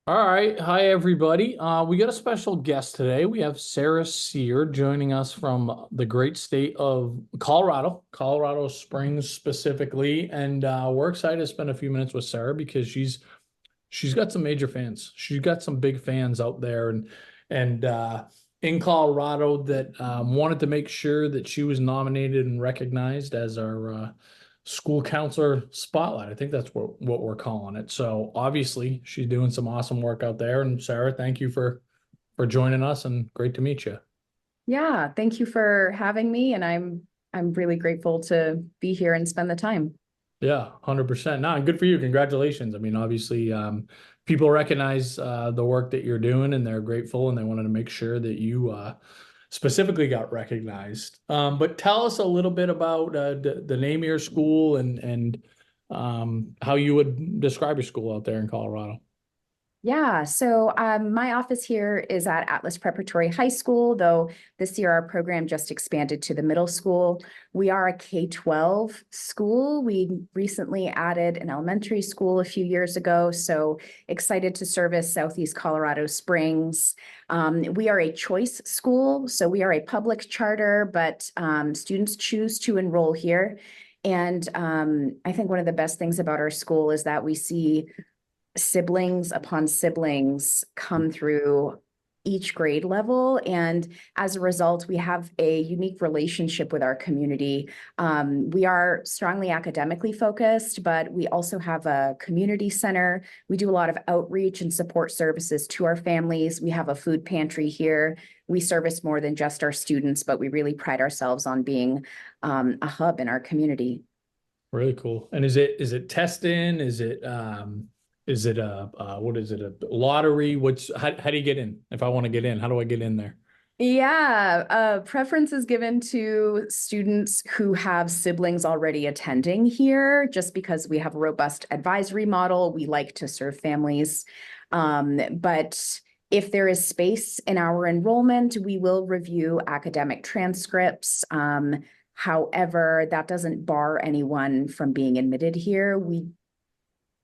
All right. Hi, everybody. We got a special guest today. We have Sarah Sear joining us from the great state of Colorado, Colorado Springs specifically. And we're excited to spend a few minutes with Sarah because she's got some major fans. She's got some big fans out there and in Colorado that wanted to make sure that she was nominated and recognized as our school counselor spotlight. I think that's what we're calling it. So obviously she's doing some awesome work out there. And Sarah, thank you for joining us and great to meet you. Yeah, thank you for having me, and I'm really grateful to be here and spend the time. Yeah, 100%. No, and good for you. Congratulations. I mean, obviously, people recognize the work that you're doing and they're grateful and they wanted to make sure that you specifically got recognized. But tell us a little bit about the name of your school and how you would describe your school out there in Colorado. Yeah, so my office here is at Atlas Preparatory High School, though this year our program just expanded to the middle school. We are a K-12 school. We recently added an elementary school a few years ago, so excited to service Southeast Colorado Springs. We are a choice school, so we are a public charter, but students choose to enroll here. And I think one of the best things about our school is that we see siblings upon siblings come through each grade level. And as a result, we have a unique relationship with our community. We are strongly academically focused, but we also have a community center. We do a lot of outreach and support services to our families. We have a food pantry here. We service more than just our students, but we really pride ourselves on being a hub in our community. Really cool. And is it testing? Is it a what is it, a lottery? How do you get in? If I want to get in, how do I get in there? Yeah, preference is given to students who have siblings already attending here, just because we have a robust advisory model. We like to serve families. But if there is space in our enrollment, we will review academic transcripts. However, that doesn't bar anyone from being admitted here.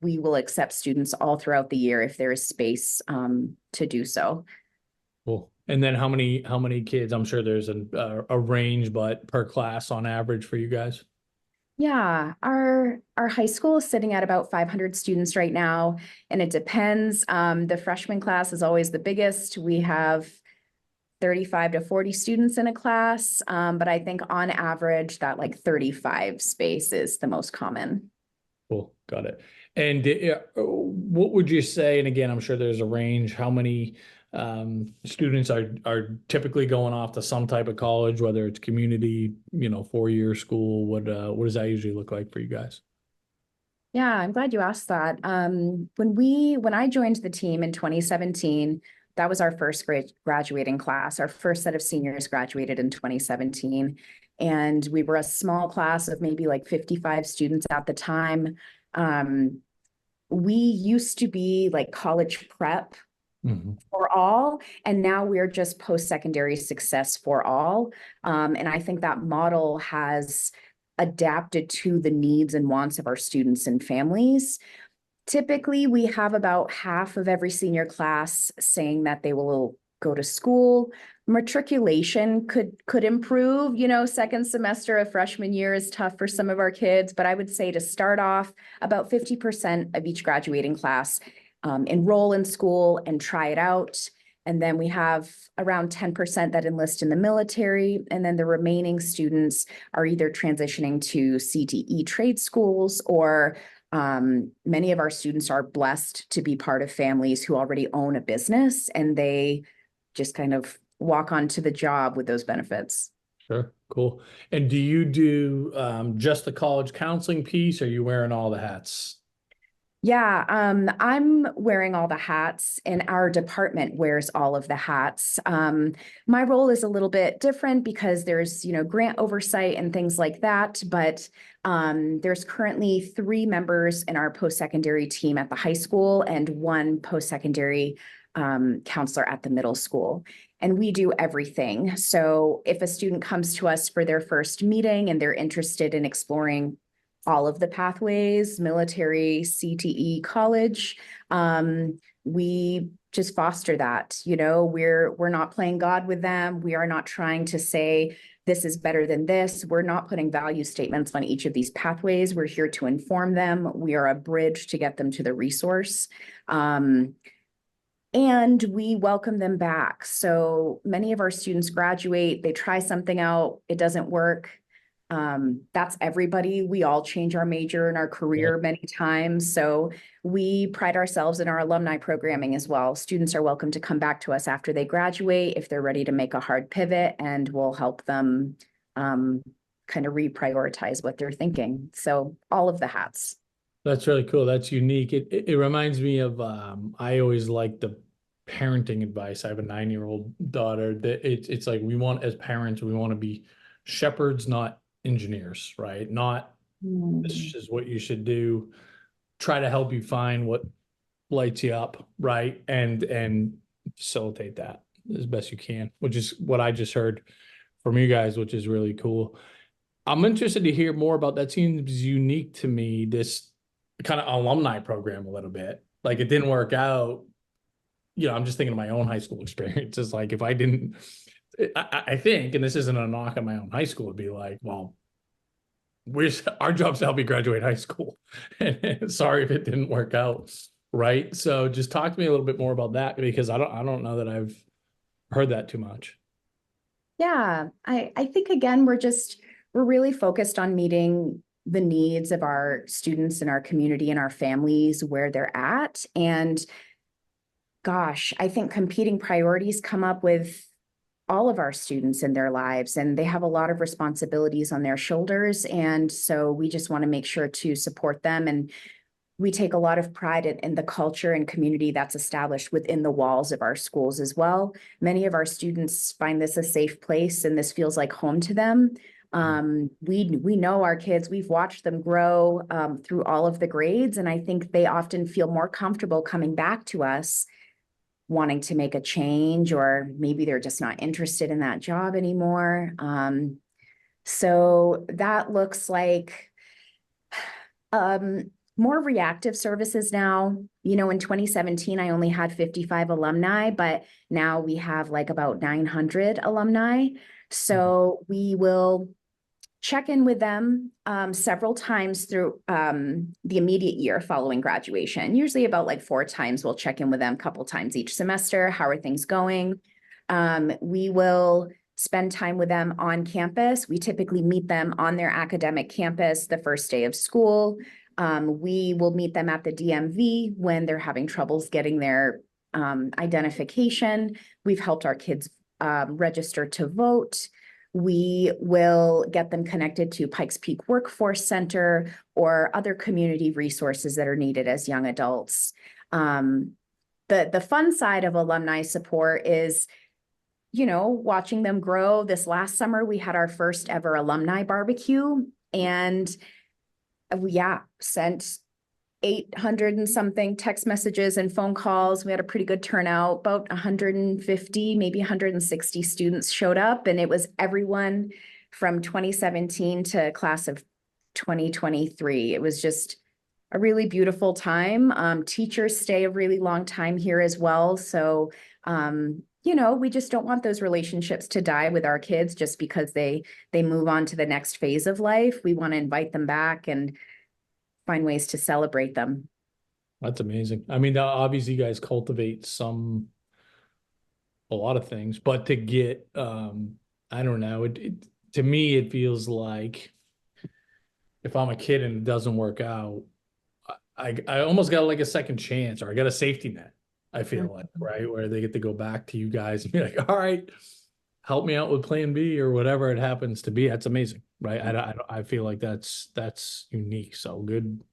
We will accept students all throughout the year if there is space to do so. Cool. And then how many kids? I'm sure there's a range, but per class on average for you guys. Yeah, our high school is sitting at about 500 students right now, and it depends. The freshman class is always the biggest. We have 35 to 40 students in a class, but I think on average that like 35 space is the most common. Cool, got it. And what would you say? And again, I'm sure there's a range. How many students are typically going off to some type of college, whether it's community, 4-year school? What does that usually look like for you guys? Yeah, I'm glad you asked that. When I joined the team in 2017, that was our first graduating class. Our first set of seniors graduated in 2017, and we were a small class of maybe like 55 students at the time. Um, we used to be like college prep Mhm. for all, and now we're just post-secondary success for all. And I think that model has adapted to the needs and wants of our students and families. Typically, we have about half of every senior class saying that they will go to school. Matriculation could improve. Second semester of freshman year is tough for some of our kids, but I would say to start off, about 50% of each graduating class enroll in school and try it out. And then we have around 10% that enlist in the military. And then the remaining students are either transitioning to CTE trade schools, or many of our students are blessed to be part of families who already own a business, and they just kind of walk onto the job with those benefits. Sure, cool. And do you do just the college counseling piece, or are you wearing all the hats? Yeah, I'm wearing all the hats, and our department wears all of the hats. My role is a little bit different because there's, grant oversight and things like that, but there's currently 3 members in our post-secondary team at the high school and 1 post-secondary counselor at the middle school. And we do everything. So if a student comes to us for their first meeting and they're interested in exploring all of the pathways, military, CTE, college. we just foster that, you know, we're not playing God with them. We are not trying to say this is better than this. We're not putting value statements on each of these pathways. We're here to inform them. We are a bridge to get them to the resource. And we welcome them back. So many of our students graduate, they try something out, it doesn't work. That's everybody. We all change our major and our career many times. So we pride ourselves in our alumni programming as well. Students are welcome to come back to us after they graduate if they're ready to make a hard pivot, and we'll help them kind of reprioritize what they're thinking. So all of the hats. That's really cool. That's unique. It reminds me of I always like the parenting advice. I have a 9-year-old daughter that it's like we want as parents, we want to be shepherds, not engineers, right? Not this is what you should do. Try to help you find what lights you up, right? And facilitate that as best you can, which is what I just heard from you guys, which is really cool. I'm interested to hear more about that. Seems unique to me, this kind of alumni program a little bit. Like it didn't work out. You know, I'm just thinking of my own high school experience. It's like if I didn't, I think, and this isn't a knock on my own high school, it'd be like, well, our job's to help you graduate high school. Sorry if it didn't work out, right? So just talk to me a little bit more about that, because I don't know that I've heard that too much. Yeah, I think again, we're really focused on meeting the needs of our students and our community and our families where they're at. And gosh, I think competing priorities come up with all of our students in their lives, and they have a lot of responsibilities on their shoulders. And so we just want to make sure to support them. And we take a lot of pride in the culture and community that's established within the walls of our schools as well. Many of our students find this a safe place, and this feels like home to them. We know our kids, we've watched them grow through all of the grades, and I think they often feel more comfortable coming back to us wanting to make a change, or maybe they're just not interested in that job anymore. So that looks like more reactive services now. You know, in 2017, I only had 55 alumni, but now we have like about 900 alumni. So we will check in with them several times through the immediate year following graduation. Usually about like 4 times, we'll check in with them a couple times each semester. How are things going? We will spend time with them on campus. We typically meet them on their academic campus the first day of school. We will meet them at the DMV when they're having troubles getting their identification. We've helped our kids register to vote. We will get them connected to Pikes Peak Workforce Center or other community resources that are needed as young adults. The fun side of alumni support is, you know, watching them grow. This last summer, we had our first ever alumni barbecue, and we sent 800 and something text messages and phone calls. We had a pretty good turnout. About 150, maybe 160 students showed up, and it was everyone from 2017 to class of 2023. It was just a really beautiful time. Teachers stay a really long time here as well. So, you know, we just don't want those relationships to die with our kids just because they move on to the next phase of life. We want to invite them back and find ways to celebrate them. That's amazing. I mean, obviously you guys cultivate a lot of things, but to get, I don't know, to me, it feels like if I'm a kid and it doesn't work out, I almost got like a second chance, or I got a safety net. I feel like, right, where they get to go back to you guys and be like, all right, help me out with plan B or whatever it happens to be. That's amazing, right? I feel like that's unique. So good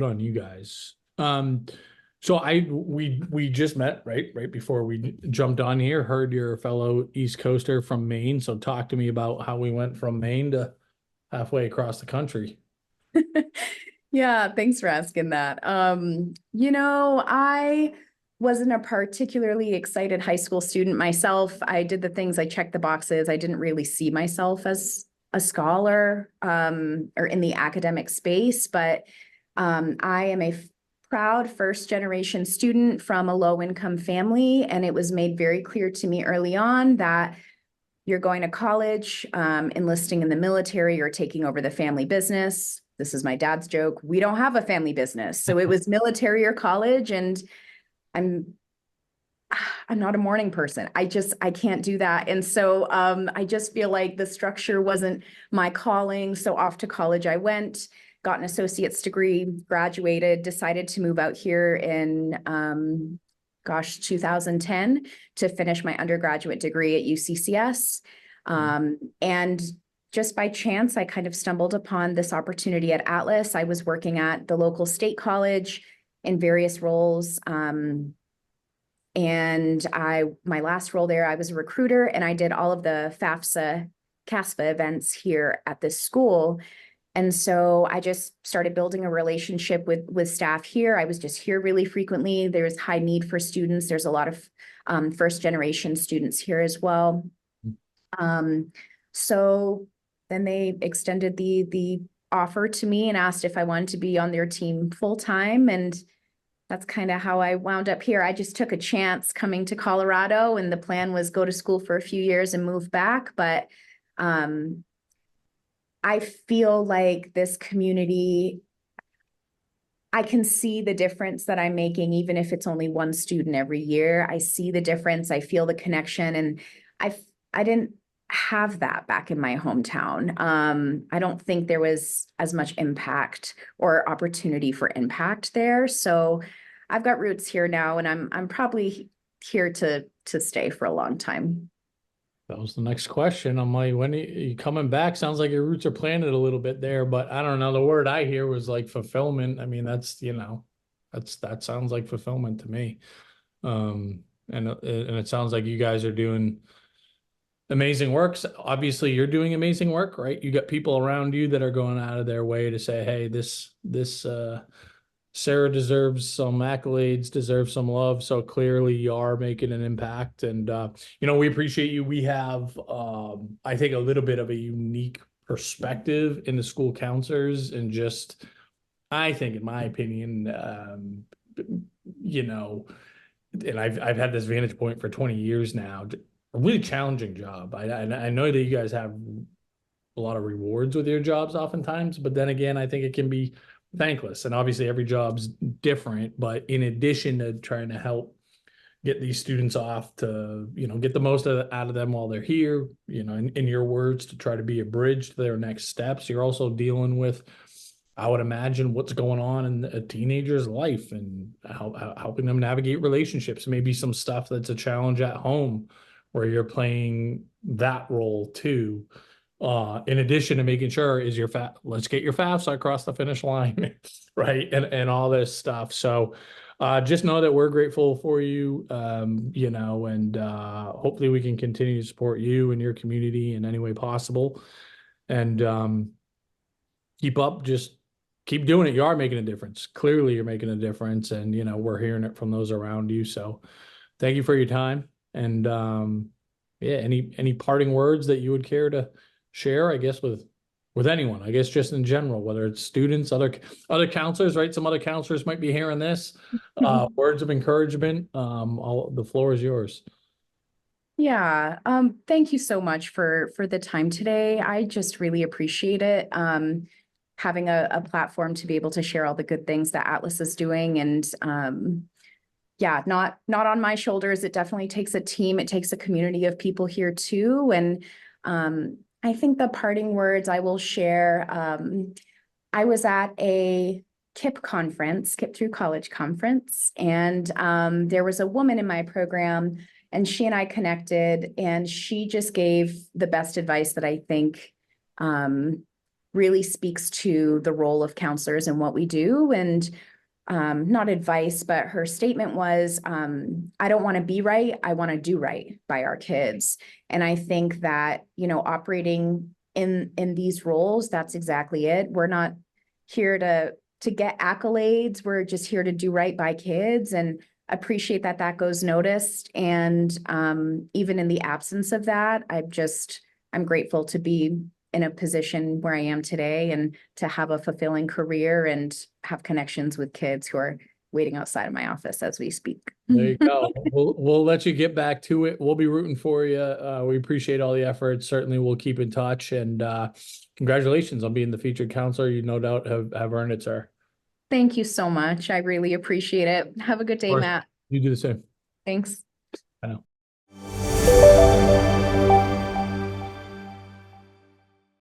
on you guys. So we just met right before we jumped on here, heard you're a fellow East Coaster from Maine. So talk to me about how we went from Maine to halfway across the country. Yeah, thanks for asking that. You know, I wasn't a particularly excited high school student myself. I did the things, I checked the boxes. I didn't really see myself as a scholar or in the academic space, but I am a proud first generation student from a low income family. And it was made very clear to me early on that you're going to college, enlisting in the military, or taking over the family business. This is my dad's joke. We don't have a family business. So it was military or college. And I'm not a morning person. I can't do that. And so I just feel like the structure wasn't my calling. So off to college I went, got an associate's degree, graduated, decided to move out here in 2010 to finish my undergraduate degree at UCCS. And just by chance, I kind of stumbled upon this opportunity at Atlas. I was working at the local state college in various roles. And my last role there, I was a recruiter, and I did all of the CASFA events here at this school. And so I just started building a relationship with staff here. I was just here really frequently. There's high need for students. There's a lot of first generation students here as well. So then they extended the offer to me and asked if I wanted to be on their team full time. And that's kind of how I wound up here. I just took a chance coming to Colorado, and the plan was go to school for a few years and move back. But I feel like this community, I can see the difference that I'm making, even if it's only one student every year. I see the difference. I feel the connection, and I didn't have that back in my hometown. I don't think there was as much impact or opportunity for impact there. So I've got roots here now, and I'm probably here to stay for a long time. That was the next question. I'm like, when are you coming back? Sounds like your roots are planted a little bit there, but I don't know. The word I hear was like fulfillment. I mean, that's, that sounds like fulfillment to me. And it sounds like you guys are doing amazing work. Obviously, you're doing amazing work, right? You got people around you that are going out of their way to say, hey, this Sarah deserves some accolades, deserves some love. So clearly you are making an impact. And we appreciate you. We have I think a little bit of a unique perspective in the school counselors, and just, I think, in my opinion, and I've had this vantage point for 20 years now. A really challenging job. I know that you guys have a lot of rewards with your jobs oftentimes, but then again, I think it can be thankless. And obviously every job's different, but in addition to trying to help get these students off to, get the most out of them while they're here, in your words, to try to be a bridge to their next steps, you're also dealing with, I would imagine, what's going on in a teenager's life, and helping them navigate relationships, maybe some stuff that's a challenge at home where you're playing that role too. In addition to making sure let's get your FAFSA across the finish line, right? And all this stuff. So just know that we're grateful for you, and hopefully we can continue to support you and your community in any way possible. And just keep doing it. You are making a difference. Clearly you're making a difference, and, we're hearing it from those around you. So thank you for your time. And any parting words that you would care to share, I guess, with anyone, I guess, just in general, whether it's students, other counselors, right? Some other counselors might be hearing this. Words of encouragement. The floor is yours. Yeah. Thank you so much for the time today. I just really appreciate it. Having a platform to be able to share all the good things that Atlas is doing. And yeah, not on my shoulders. It definitely takes a team. It takes a community of people here too. And I think the parting words I will share, I was at a KIP conference, KIP Through College conference, and there was a woman in my program, and she and I connected, and she just gave the best advice that I think really speaks to the role of counselors and what we do. And not advice, but her statement was, I don't want to be right. I want to do right by our kids. And I think that, operating in these roles, that's exactly it. We're not here to get accolades. We're just here to do right by kids, and appreciate that goes noticed. And even in the absence of that, I'm grateful to be in a position where I am today, and to have a fulfilling career and have connections with kids who are waiting outside of my office as we speak. There you go. We'll let you get back to it. We'll be rooting for you. We appreciate all the efforts. Certainly we'll keep in touch, and congratulations on being the featured counselor. You no doubt have earned it, sir. Thank you so much. I really appreciate it. Have a good day, course. Matt. You do the same. Thanks. I know.